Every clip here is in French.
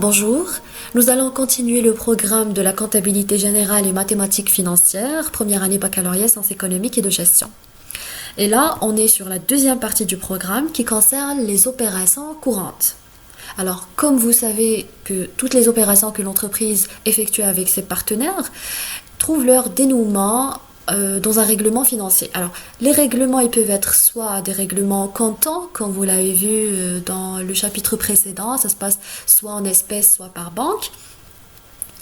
Bonjour, nous allons continuer le programme de la comptabilité générale et mathématiques financières, première année baccalauréat sciences économiques et de gestion. Et là, on est sur la deuxième partie du programme qui concerne les opérations courantes. Alors, comme vous savez que toutes les opérations que l'entreprise effectue avec ses partenaires trouvent leur dénouement dans un règlement financier. Alors, les règlements, ils peuvent être soit des règlements comptants, comme vous l'avez vu dans le chapitre précédent, ça se passe soit en espèces, soit par banque,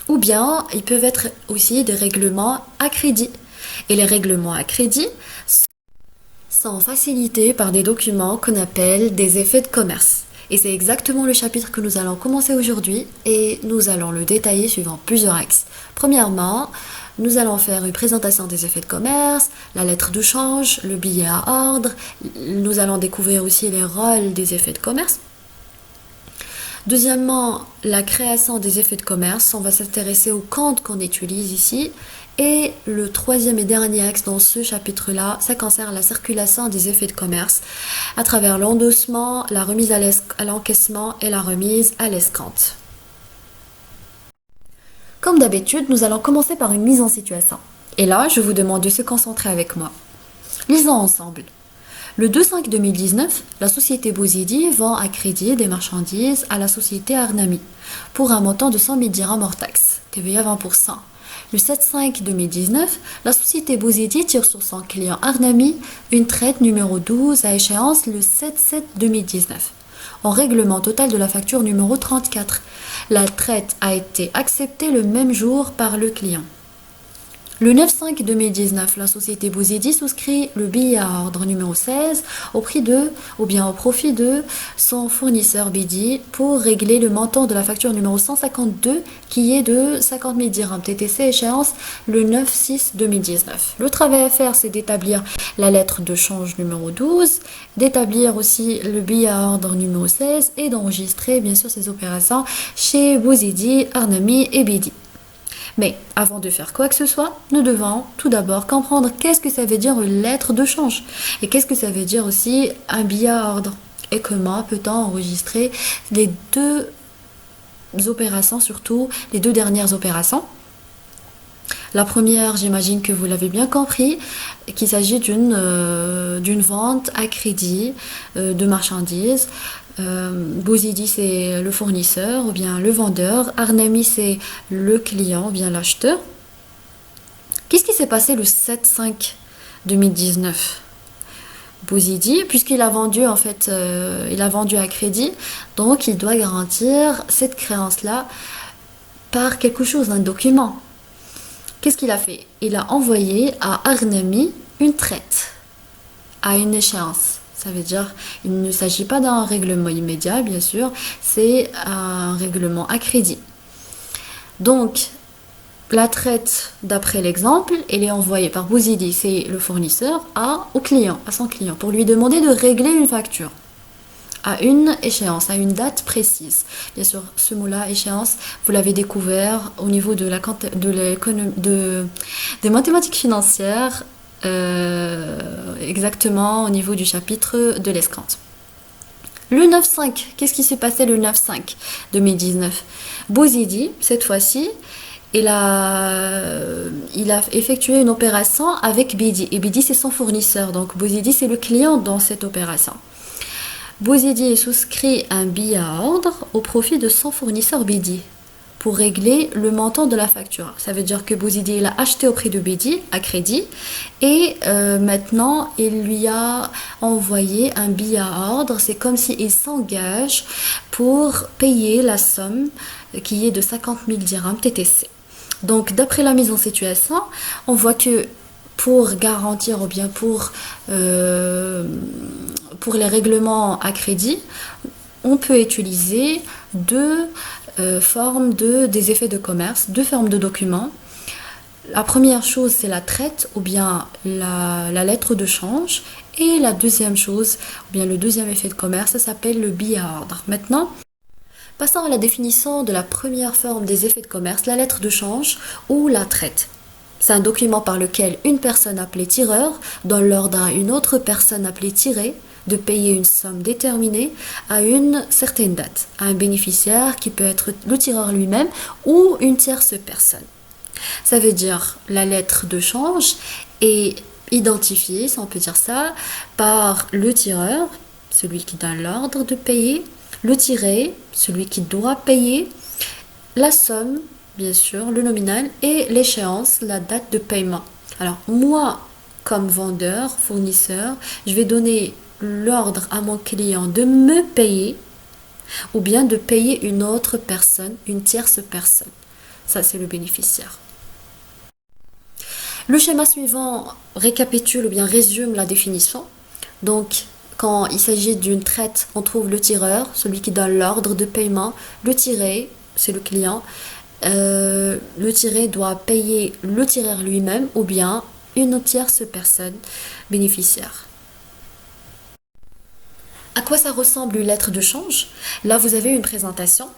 ou bien ils peuvent être aussi des règlements à crédit. Et les règlements à crédit sont facilités par des documents qu'on appelle des effets de commerce. Et c'est exactement le chapitre que nous allons commencer aujourd'hui et nous allons le détailler suivant plusieurs axes. Premièrement, nous allons faire une présentation des effets de commerce, la lettre de change, le billet à ordre. Nous allons découvrir aussi les rôles des effets de commerce. Deuxièmement, la création des effets de commerce. On va s'intéresser aux comptes qu'on utilise ici. Et le troisième et dernier axe dans ce chapitre-là, ça concerne la circulation des effets de commerce à travers l'endossement, la remise à l'encaissement et la remise à l'escompte. Comme d'habitude, nous allons commencer par une mise en situation. Et là, je vous demande de se concentrer avec moi. Lisons ensemble. Le 2/5/2019, la société Bozidi vend à crédit des marchandises à la société Arnami pour un montant de 100 000 dirhams hors taxe, TVA 20%. Le 7/5/2019, la société Bozidi tire sur son client Arnami une traite numéro 12 à échéance le 7/7/2019. En règlement total de la facture numéro 34. La traite a été acceptée le même jour par le client. Le 9/5/2019, la société Bozidi souscrit le billet à ordre numéro 16 au profit de son fournisseur Bidi pour régler le montant de la facture numéro 152 qui est de 50 000 dirhams TTC échéance le 9/6/2019. Le travail à faire, c'est d'établir la lettre de change numéro 12, d'établir aussi le billet à ordre numéro 16 et d'enregistrer bien sûr ces opérations chez Bozidi, Arnami et Bidi. Mais avant de faire quoi que ce soit, nous devons tout d'abord comprendre qu'est-ce que ça veut dire une lettre de change et qu'est-ce que ça veut dire aussi un billet à ordre et comment peut-on enregistrer les deux opérations, surtout les deux dernières opérations. La première, j'imagine que vous l'avez bien compris, qu'il s'agit d'une vente à crédit de marchandises. Bozidi, c'est le fournisseur ou bien le vendeur. Arnami, c'est le client ou bien l'acheteur. Qu'est-ce qui s'est passé le 7/5/2019? Bozidi, puisqu'il a vendu il a vendu à crédit, donc il doit garantir cette créance-là par quelque chose, un document. Qu'est-ce qu'il a fait? Il a envoyé à Arnami une traite à une échéance. Ça veut dire il ne s'agit pas d'un règlement immédiat, bien sûr, c'est un règlement à crédit. Donc, la traite, d'après l'exemple, elle est envoyée par Bozidi, c'est le fournisseur, à son client, pour lui demander de régler une facture à une échéance, à une date précise. Bien sûr, ce mot-là, échéance, vous l'avez découvert au niveau des mathématiques financières, exactement au niveau du chapitre de l'escompte. Le 9/5, qu'est-ce qui s'est passé le 9/5/2019? Bozidi, cette fois-ci, il a effectué une opération avec Bidi. Et Bidi, c'est son fournisseur. Donc, Bozidi, c'est le client dans cette opération. Bozidi souscrit un billet à ordre au profit de son fournisseur Bidi pour régler le montant de la facture. Ça veut dire que Bozidi il a acheté auprès de Bidi à crédit et maintenant il lui a envoyé un billet à ordre. C'est comme s'il s'engage pour payer la somme qui est de 50 000 dirhams TTC. Donc d'après la mise en situation, on voit que pour garantir ou bien pour les règlements à crédit, on peut utiliser deux formes des effets de commerce, deux formes de documents. La première chose, c'est la traite ou bien la lettre de change. Et la deuxième chose, ou bien le deuxième effet de commerce, ça s'appelle le billet à ordre. Maintenant, passons à la définition de la première forme des effets de commerce, la lettre de change ou la traite. C'est un document par lequel une personne appelée tireur donne l'ordre à une autre personne appelée tiré de payer une somme déterminée à une certaine date, à un bénéficiaire qui peut être le tireur lui-même ou une tierce personne. Ça veut dire la lettre de change est identifiée, si on peut dire ça, par le tireur, celui qui donne l'ordre de payer, le tiré, celui qui doit payer, la somme, bien sûr, le nominal et l'échéance, la date de paiement. Alors moi, comme vendeur, fournisseur, je vais donner l'ordre à mon client de me payer ou bien de payer une autre personne, une tierce personne. Ça, c'est le bénéficiaire. Le schéma suivant récapitule ou bien résume la définition. Donc, quand il s'agit d'une traite, on trouve le tireur, celui qui donne l'ordre de paiement. Le tiré, c'est le client. Le tiré doit payer le tireur lui-même ou bien une tierce personne bénéficiaire. À quoi ça ressemble une lettre de change? Là, vous avez une présentation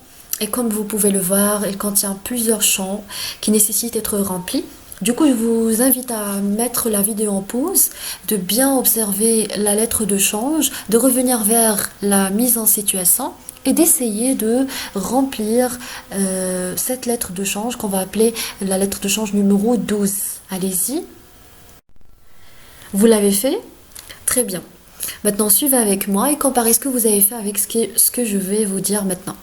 et comme vous pouvez le voir, elle contient plusieurs champs qui nécessitent d'être remplis. Du coup, je vous invite à mettre la vidéo en pause, de bien observer la lettre de change, de revenir vers la mise en situation et d'essayer de remplir cette lettre de change qu'on va appeler la lettre de change numéro 12. Allez-y. Vous l'avez fait? Très bien. Maintenant, suivez avec moi et comparez ce que vous avez fait avec ce que je vais vous dire maintenant.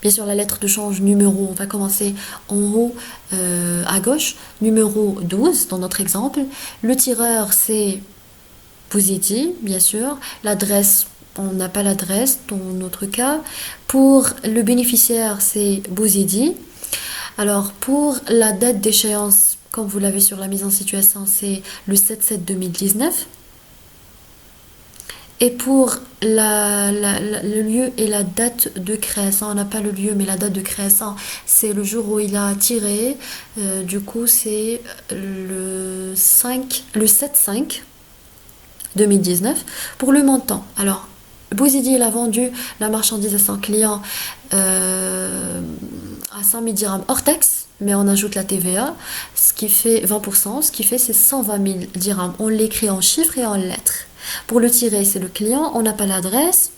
Bien sûr, la lettre de change numéro, on va commencer en haut à gauche, numéro 12 dans notre exemple. Le tireur, c'est Bouzidi, bien sûr. L'adresse, on n'a pas l'adresse dans notre cas. Pour le bénéficiaire, c'est Bouzidi. Alors, pour la date d'échéance, comme vous l'avez sur la mise en situation, c'est le 7/7/2019. Et pour le lieu et la date de création, on n'a pas le lieu, mais la date de création, c'est le jour où il a tiré. Du coup, c'est le 7/5/2019. Pour le montant, alors, Bouzidi, il a vendu la marchandise à son client à 100 000 dirhams hors taxe, mais on ajoute la TVA, ce qui fait 20%, ce qui fait c'est 120 000 dirhams. On l'écrit en chiffres et en lettres. Pour le tirer, c'est le client, on n'a pas l'adresse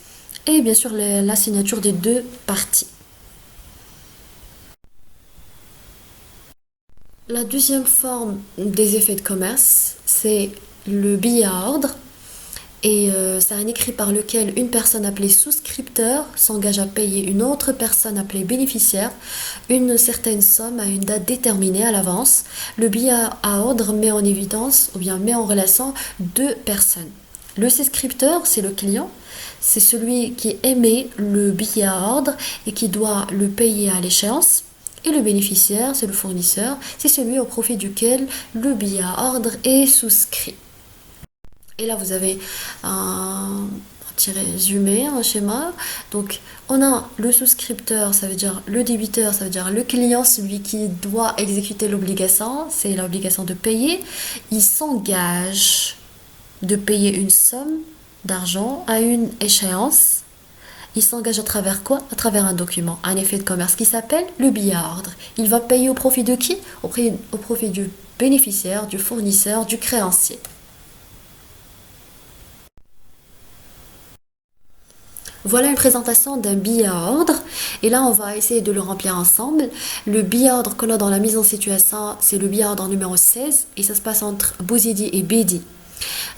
et bien sûr la signature des deux parties. La deuxième forme des effets de commerce, c'est le billet à ordre. Et c'est un écrit par lequel une personne appelée souscripteur s'engage à payer une autre personne appelée bénéficiaire une certaine somme à une date déterminée à l'avance. Le billet à ordre met en évidence ou bien met en relation deux personnes. Le souscripteur, c'est le client, c'est celui qui émet le billet à ordre et qui doit le payer à l'échéance. Et le bénéficiaire, c'est le fournisseur, c'est celui au profit duquel le billet à ordre est souscrit. Et là, vous avez un petit résumé, un schéma. Donc, on a le souscripteur, ça veut dire le débiteur, ça veut dire le client, celui qui doit exécuter l'obligation, c'est l'obligation de payer. Il s'engage de payer une somme d'argent à une échéance. Il s'engage à travers quoi? À travers un document, un effet de commerce qui s'appelle le billet à ordre. Il va payer au profit de qui? Au profit du bénéficiaire, du fournisseur, du créancier. Voilà une présentation d'un billet à ordre et là on va essayer de le remplir ensemble. Le billet à ordre qu'on a dans la mise en situation, c'est le billet à ordre numéro 16 et ça se passe entre Bouzidi et Bedi.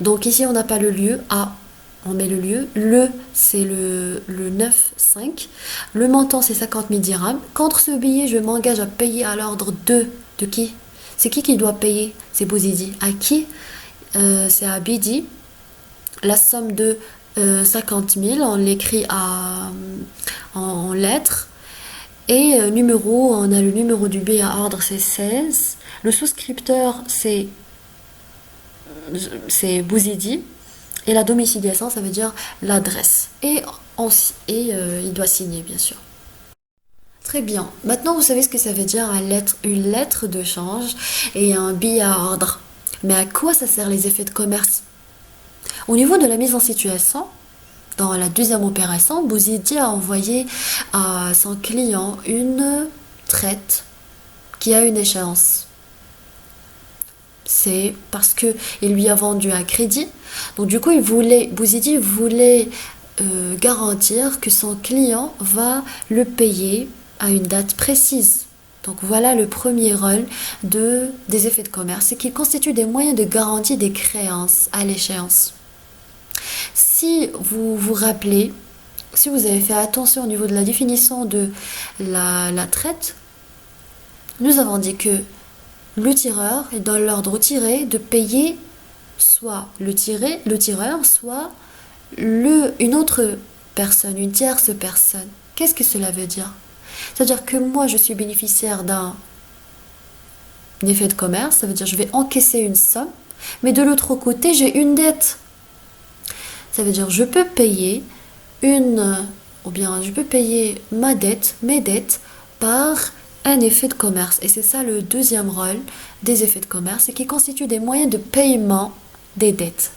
Donc ici on n'a pas le lieu, A, on met le lieu, c'est le 9,5, le montant c'est 50 000 dirhams. Contre ce billet je m'engage à payer à l'ordre de qui? C'est qui doit payer? C'est Bouzidi. À qui? C'est à Bedi. La somme de 50 000, on l'écrit en lettres. Et numéro, on a le numéro du billet à ordre, c'est 16. Le souscripteur, c'est Bouzidi. Et la domiciliation, ça veut dire l'adresse. Et il doit signer, bien sûr. Très bien. Maintenant, vous savez ce que ça veut dire une lettre de change et un billet à ordre. Mais à quoi ça sert les effets de commerce? Au niveau de la mise en situation, dans la deuxième opération, Bouzidi a envoyé à son client une traite qui a une échéance. C'est parce que il lui a vendu à crédit. Donc du coup, Bouzidi voulait garantir que son client va le payer à une date précise. Donc voilà le premier rôle des effets de commerce, c'est qu'ils constituent des moyens de garantie des créances à l'échéance. Si vous vous rappelez, si vous avez fait attention au niveau de la définition de la traite, nous avons dit que le tireur est dans l'ordre tiré de payer soit le tireur, soit une autre personne, une tierce personne. Qu'est-ce que cela veut dire? C'est-à-dire que moi, je suis bénéficiaire d'un effet de commerce, ça veut dire que je vais encaisser une somme, mais de l'autre côté, j'ai une dette. Ça veut dire que je peux payer ou bien je peux payer mes dettes, par un effet de commerce. Et c'est ça le deuxième rôle des effets de commerce, et qui constituent des moyens de paiement des dettes.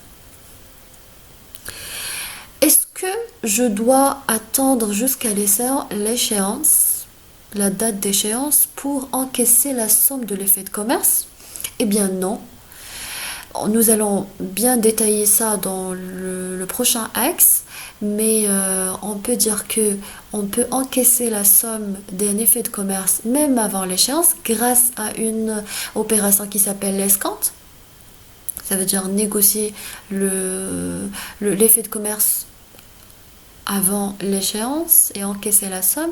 Est-ce que je dois attendre jusqu'à l'échéance, la date d'échéance, pour encaisser la somme de l'effet de commerce? Eh bien non. Nous allons bien détailler ça dans le prochain axe, mais on peut dire que on peut encaisser la somme d'un effet de commerce même avant l'échéance grâce à une opération qui s'appelle l'escompte. Ça veut dire négocier l'effet de commerce avant l'échéance et encaisser la somme.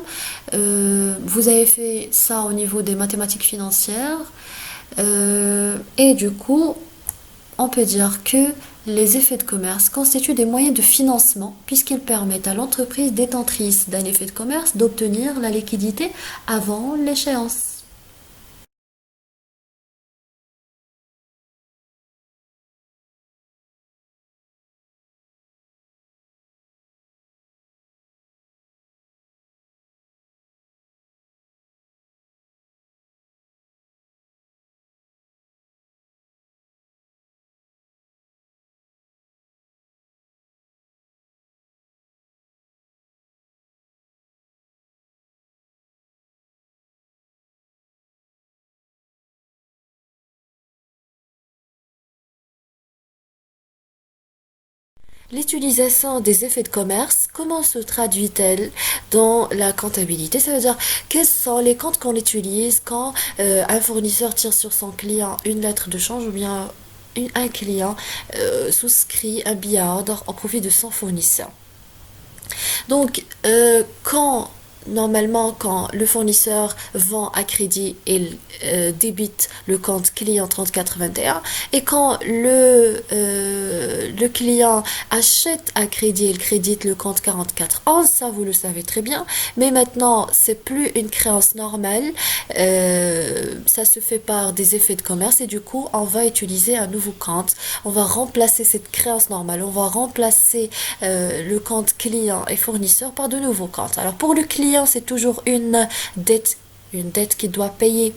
Vous avez fait ça au niveau des mathématiques financières, et du coup, on peut dire que les effets de commerce constituent des moyens de financement puisqu'ils permettent à l'entreprise détentrice d'un effet de commerce d'obtenir la liquidité avant l'échéance. L'utilisation des effets de commerce, comment se traduit-elle dans la comptabilité? Ça veut dire, quels sont les comptes qu'on utilise quand un fournisseur tire sur son client une lettre de change, ou bien un client souscrit un billet à ordre au profit de son fournisseur. Donc, quand le fournisseur vend à crédit, il débite le compte client 3421, et quand le client achète à crédit, il crédite le compte 4411, ça vous le savez très bien, mais maintenant c'est plus une créance normale, ça se fait par des effets de commerce, et du coup on va utiliser un nouveau compte, on va remplacer cette créance normale, on va remplacer le compte client et fournisseur par de nouveaux comptes. Alors pour le client, c'est toujours une dette qui doit payer,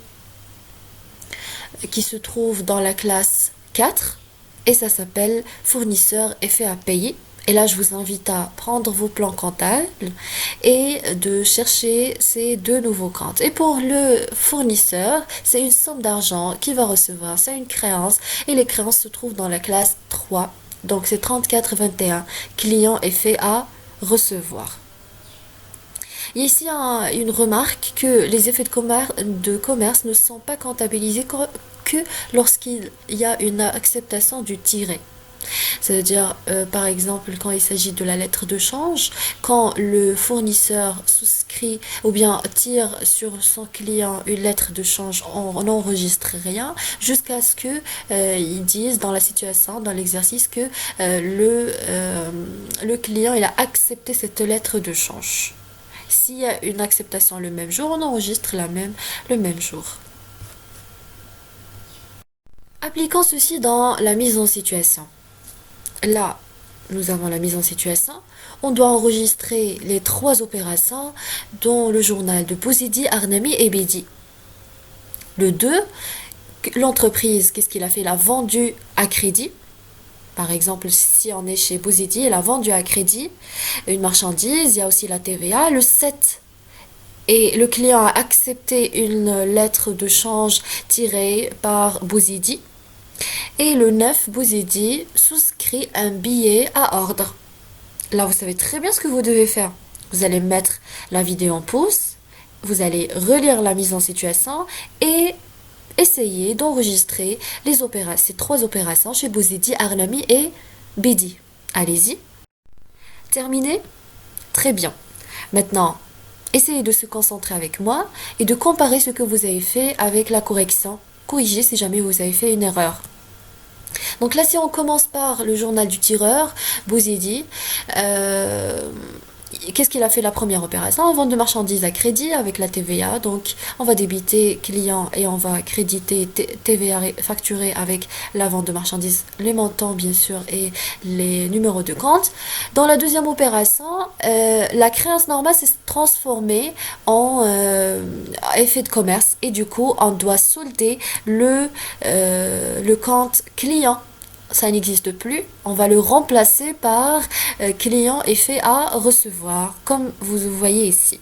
qui se trouve dans la classe 4, et ça s'appelle fournisseur effet à payer. Et là, je vous invite à prendre vos plans comptables et de chercher ces deux nouveaux comptes. Et pour le fournisseur, c'est une somme d'argent qu'il va recevoir, c'est une créance, et les créances se trouvent dans la classe 3. Donc c'est 3421, client effet à recevoir. Il y a ici une remarque que les effets de commerce ne sont pas comptabilisés que lorsqu'il y a une acceptation du tiré. C'est-à-dire, par exemple, quand il s'agit de la lettre de change, quand le fournisseur souscrit ou bien tire sur son client une lettre de change, on n'enregistre rien jusqu'à ce que ils disent dans la situation, dans l'exercice, que le client il a accepté cette lettre de change. S'il y a une acceptation le même jour, on enregistre le même jour. Appliquons ceci dans la mise en situation. Là, nous avons la mise en situation. On doit enregistrer les trois opérations dans le journal de Bouzidi, Arnami et Bedi. Le 2, l'entreprise, qu'est-ce qu'il a fait? Il a vendu à crédit. Par exemple, si on est chez Bouzidi, il a vendu à crédit une marchandise, il y a aussi la TVA. Le 7, et le client a accepté une lettre de change tirée par Bouzidi. Et le 9, Bouzidi souscrit un billet à ordre. Là, vous savez très bien ce que vous devez faire. Vous allez mettre la vidéo en pause, vous allez relire la mise en situation et essayer d'enregistrer ces trois opérations chez Bouzidi, Arnami et Bidi. Allez-y. Terminé? Très bien. Maintenant, essayez de se concentrer avec moi et de comparer ce que vous avez fait avec la correction. Corrigez si jamais vous avez fait une erreur. Donc là, si on commence par le journal du tireur, Bouzidi, qu'est-ce qu'il a fait la première opération? Vente de marchandises à crédit avec la TVA. Donc, on va débiter client et on va créditer TVA facturé avec la vente de marchandises, les montants bien sûr et les numéros de compte. Dans la deuxième opération, la créance normale s'est transformée en effet de commerce et du coup, on doit solder le compte client. Ça n'existe plus, on va le remplacer par client effet à recevoir, comme vous voyez ici.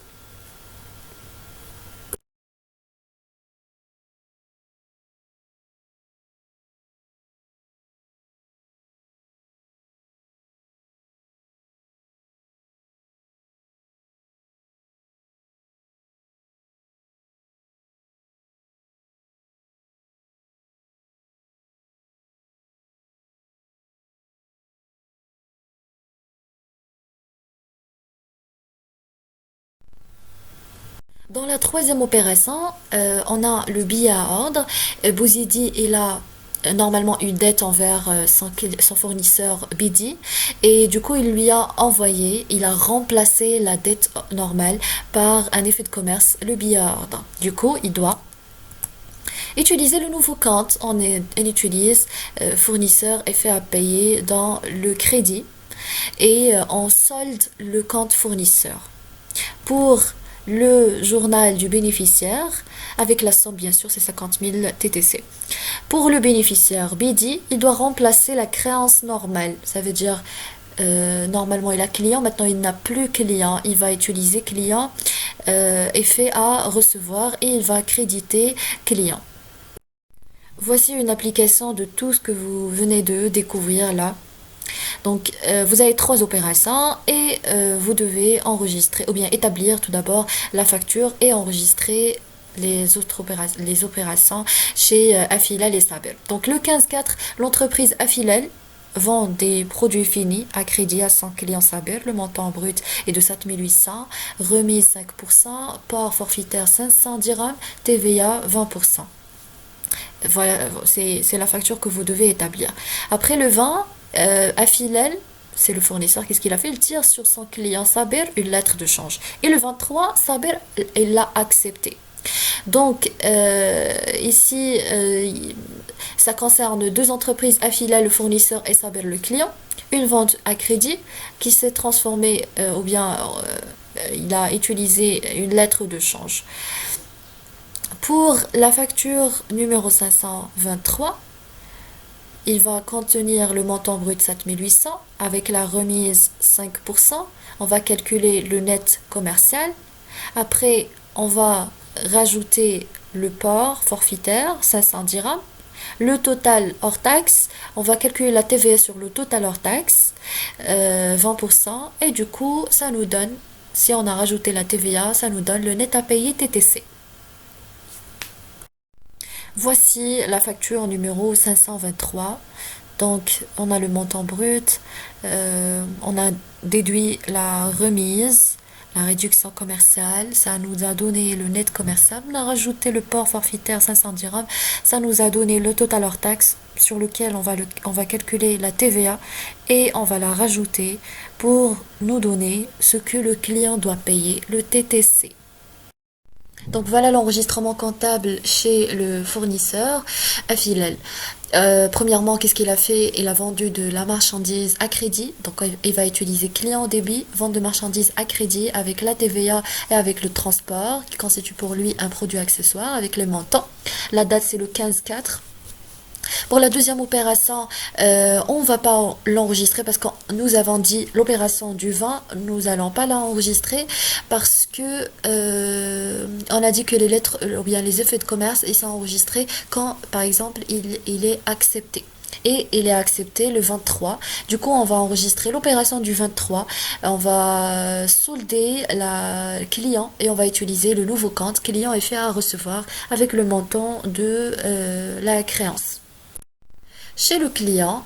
Dans la troisième opération, on a le billet à ordre. Bouzidi, il a normalement une dette envers son fournisseur Bidi et du coup il lui a envoyé, il a remplacé la dette normale par un effet de commerce, le billet à ordre. Du coup, il doit utiliser le nouveau compte. On utilise fournisseur effet à payer dans le crédit et on solde le compte fournisseur. Pour le journal du bénéficiaire, avec la somme bien sûr c'est 50 000 TTC. Pour le bénéficiaire Bidi, il doit remplacer la créance normale. Ça veut dire normalement il a client, maintenant il n'a plus client. Il va utiliser client effet à recevoir et il va créditer client. Voici une application de tout ce que vous venez de découvrir là. Donc, vous avez trois opérations et vous devez enregistrer, ou bien établir tout d'abord la facture et enregistrer les opérations chez Afilal et Sabel. Donc, le 15-4, l'entreprise Afilal vend des produits finis à crédit à son client Sabel. Le montant brut est de 7 800, remise 5%, port forfaitaire 500 dirhams, TVA 20%. Voilà, c'est la facture que vous devez établir. Après le 20, Afilel, c'est le fournisseur, qu'est-ce qu'il a fait? Il tire sur son client Saber une lettre de change. Et le 23, Saber, il l'a accepté. Donc, ici, ça concerne deux entreprises, Afilel, le fournisseur, et Saber, le client. Une vente à crédit qui s'est transformée, ou bien il a utilisé une lettre de change. Pour la facture numéro 523, il va contenir le montant brut 7 800 avec la remise 5%. On va calculer le net commercial. Après, on va rajouter le port forfaitaire, 500 dirhams. Le total hors taxe, on va calculer la TVA sur le total hors taxe, 20%. Et du coup, ça nous donne, si on a rajouté la TVA, ça nous donne le net à payer TTC. Voici la facture numéro 523. Donc, on a le montant brut, on a déduit la remise, la réduction commerciale, ça nous a donné le net commercial, on a rajouté le port forfaitaire 500 dirhams, ça nous a donné le total hors taxe sur lequel on va calculer la TVA et on va la rajouter pour nous donner ce que le client doit payer, le TTC. Donc voilà l'enregistrement comptable chez le fournisseur Afilel. Premièrement, qu'est-ce qu'il a fait? Il a vendu de la marchandise à crédit. Donc il va utiliser client au débit, vente de marchandises à crédit avec la TVA et avec le transport qui constitue pour lui un produit accessoire avec les montants. La date c'est le 15/4. Pour la deuxième opération, on ne va pas l'enregistrer parce que nous avons dit l'opération du 20, nous n'allons pas l'enregistrer parce que on a dit que les lettres, ou bien les effets de commerce, ils sont enregistrés quand, par exemple, il est accepté. Et il est accepté le 23. Du coup, on va enregistrer l'opération du 23. On va solder le client et on va utiliser le nouveau compte client est fait à recevoir avec le montant de la créance. Chez le client,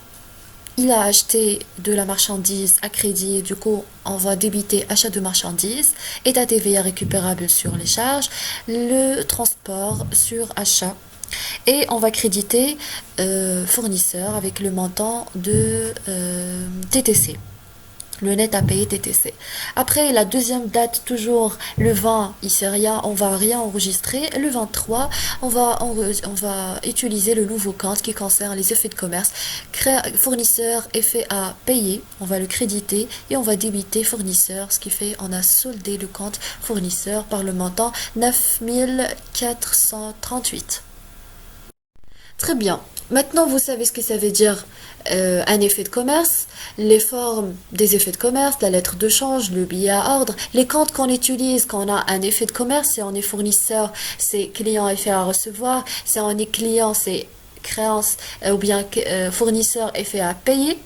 il a acheté de la marchandise à crédit, du coup, on va débiter achat de marchandises, état TVA récupérable sur les charges, le transport sur achat. Et on va créditer fournisseur avec le montant de TTC. Le net à payer TTC. Après, la deuxième date, toujours le 20, il sait rien, on va rien enregistrer. Le 23, on va utiliser le nouveau compte qui concerne les effets de commerce. Fournisseur, effet à payer, on va le créditer et on va débiter fournisseur, ce qui fait on a soldé le compte fournisseur par le montant 9438. Très bien. Maintenant, vous savez ce que ça veut dire un effet de commerce, les formes des effets de commerce, la lettre de change, le billet à ordre, les comptes qu'on utilise quand on a un effet de commerce, si on est fournisseur, c'est client effet à recevoir, si on est client, c'est créance ou bien fournisseur effet à payer.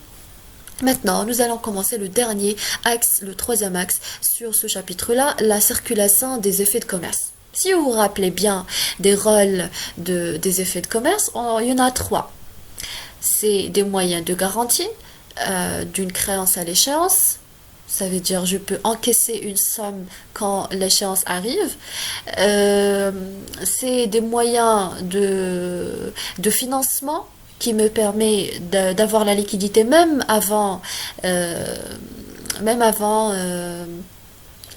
Maintenant, nous allons commencer le dernier axe, le troisième axe sur ce chapitre-là, la circulation des effets de commerce. Si vous vous rappelez bien des rôles des effets de commerce, il y en a trois. C'est des moyens de garantie d'une créance à l'échéance. Ça veut dire je peux encaisser une somme quand l'échéance arrive. C'est des moyens de financement qui me permet d'avoir la liquidité euh, même avant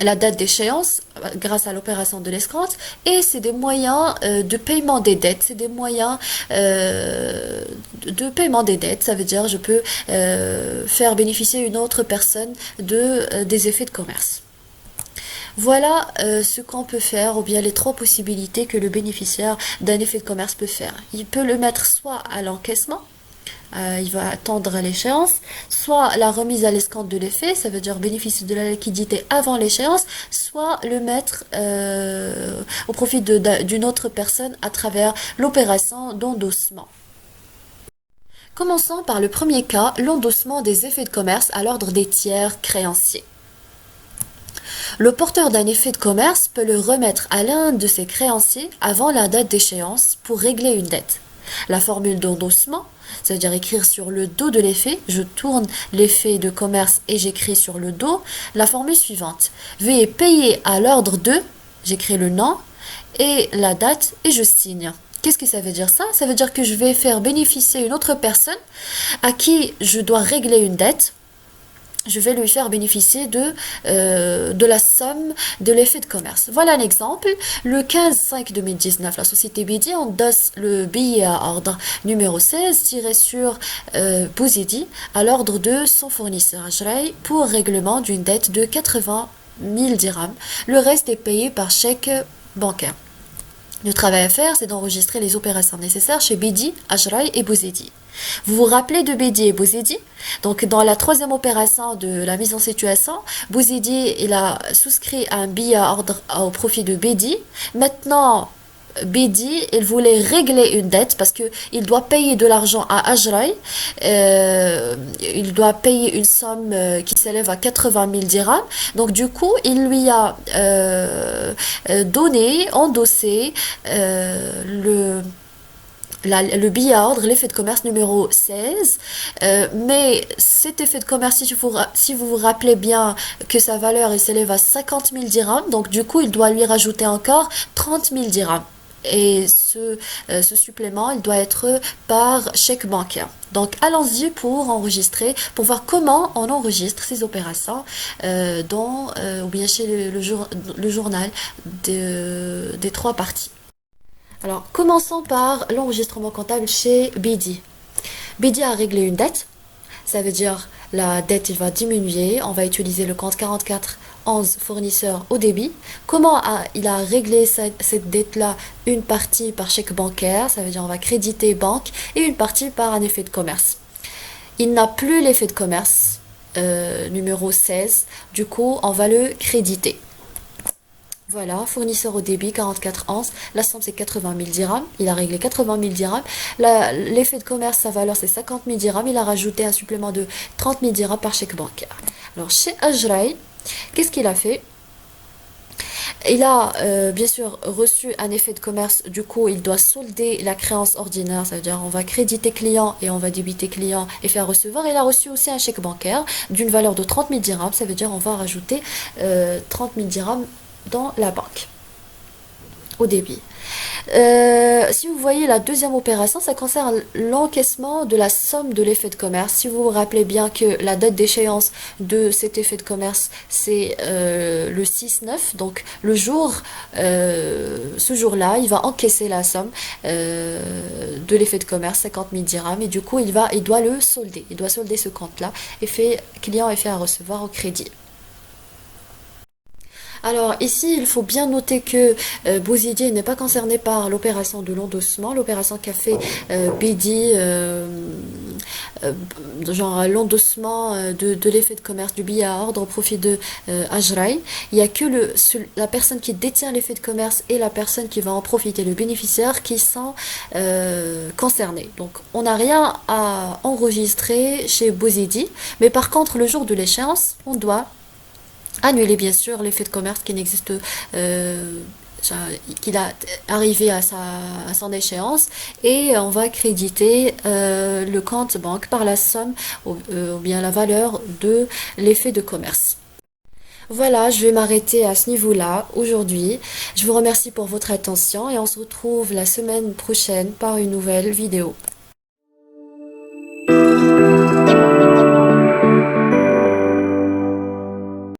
la date d'échéance grâce à l'opération de l'escompte, et c'est des moyens de paiement des dettes, c'est des moyens de paiement des dettes, ça veut dire je peux faire bénéficier une autre personne des effets de commerce. Voilà ce qu'on peut faire, ou bien les trois possibilités que le bénéficiaire d'un effet de commerce peut faire. Il peut le mettre soit à l'encaissement, il va attendre à l'échéance, soit la remise à l'escompte de l'effet, ça veut dire bénéficier de la liquidité avant l'échéance, soit le mettre au profit d'une autre personne à travers l'opération d'endossement. Commençons par le premier cas, l'endossement des effets de commerce à l'ordre des tiers créanciers. Le porteur d'un effet de commerce peut le remettre à l'un de ses créanciers avant la date d'échéance pour régler une dette. La formule d'endossement, ça veut dire écrire sur le dos de l'effet, je tourne l'effet de commerce et j'écris sur le dos la formule suivante. Veuillez payer à l'ordre de, j'écris le nom et la date et je signe. Qu'est-ce que ça veut dire ça? Ça veut dire que je vais faire bénéficier une autre personne à qui je dois régler une dette. Je vais lui faire bénéficier de la somme de l'effet de commerce. Voilà un exemple. Le 15/5/2019, la société BD endosse le billet à ordre numéro 16 tiré sur Bouzidi à l'ordre de son fournisseur Ajray pour règlement d'une dette de 80 000 dirhams. Le reste est payé par chèque bancaire. Le travail à faire, c'est d'enregistrer les opérations nécessaires chez Bedi, Ajray et Bouzidi. Vous vous rappelez de Bedi et Bouzidi? Donc, dans la troisième opération de la mise en situation, Bouzidi, il a souscrit un billet à ordre au profit de Bedi. Maintenant, Bedi, il voulait régler une dette parce que il doit payer de l'argent à Ajray. Il doit payer une somme qui s'élève à 80 000 dirhams. Donc, du coup, il lui a endossé le billet à ordre, l'effet de commerce numéro 16. Mais cet effet de commerce, si vous vous rappelez bien que sa valeur s'élève à 50 000 dirhams, donc du coup, il doit lui rajouter encore 30 000 dirhams. Et ce supplément, il doit être par chèque bancaire. Donc, allons-y pour enregistrer, pour voir comment on enregistre ces opérations ou bien chez le journal des trois parties. Alors, commençons par l'enregistrement comptable chez Bedi. Bedi a réglé une dette. Ça veut dire la dette, il va diminuer. On va utiliser le compte 4411 fournisseur au débit. Comment il a réglé cette dette-là? Une partie par chèque bancaire. Ça veut dire on va créditer banque et une partie par un effet de commerce. Il n'a plus l'effet de commerce numéro 16. Du coup, on va le créditer. Voilà, fournisseur au débit, 44 onces. La somme, c'est 80 000 dirhams. Il a réglé 80 000 dirhams. L'effet de commerce, sa valeur, c'est 50 000 dirhams. Il a rajouté un supplément de 30 000 dirhams par chèque bancaire. Alors, chez Ajray, qu'est-ce qu'il a fait? Il a bien sûr reçu un effet de commerce, du coup il doit solder la créance ordinaire, ça veut dire on va créditer client et on va débiter client et faire recevoir. Il a reçu aussi un chèque bancaire d'une valeur de 30 000 dirhams, ça veut dire on va rajouter 30 000 dirhams dans la banque au débit. Si vous voyez la deuxième opération, ça concerne l'encaissement de la somme de l'effet de commerce. Si vous vous rappelez bien que la date d'échéance de cet effet de commerce, c'est le 6-9, donc ce jour-là, il va encaisser la somme de l'effet de commerce, 50 000 dirhams, et du coup, il doit le solder. Il doit solder ce compte-là, client est fait à recevoir au crédit. Alors ici, il faut bien noter que Bouzidi n'est pas concerné par l'opération de l'endossement, l'opération qu'a fait Bedi, euh, genre l'endossement de l'effet de commerce du billet à ordre au profit de Ajray. Il n'y a que la personne qui détient l'effet de commerce et la personne qui va en profiter, le bénéficiaire, qui sont concernés. Donc on n'a rien à enregistrer chez Bouzidi, mais par contre le jour de l'échéance, on doit annuler bien sûr l'effet de commerce qui n'existe qu'il a arrivé à son échéance et on va créditer le compte banque par la somme ou bien la valeur de l'effet de commerce. Voilà, je vais m'arrêter à ce niveau-là aujourd'hui. Je vous remercie pour votre attention et on se retrouve la semaine prochaine par une nouvelle vidéo.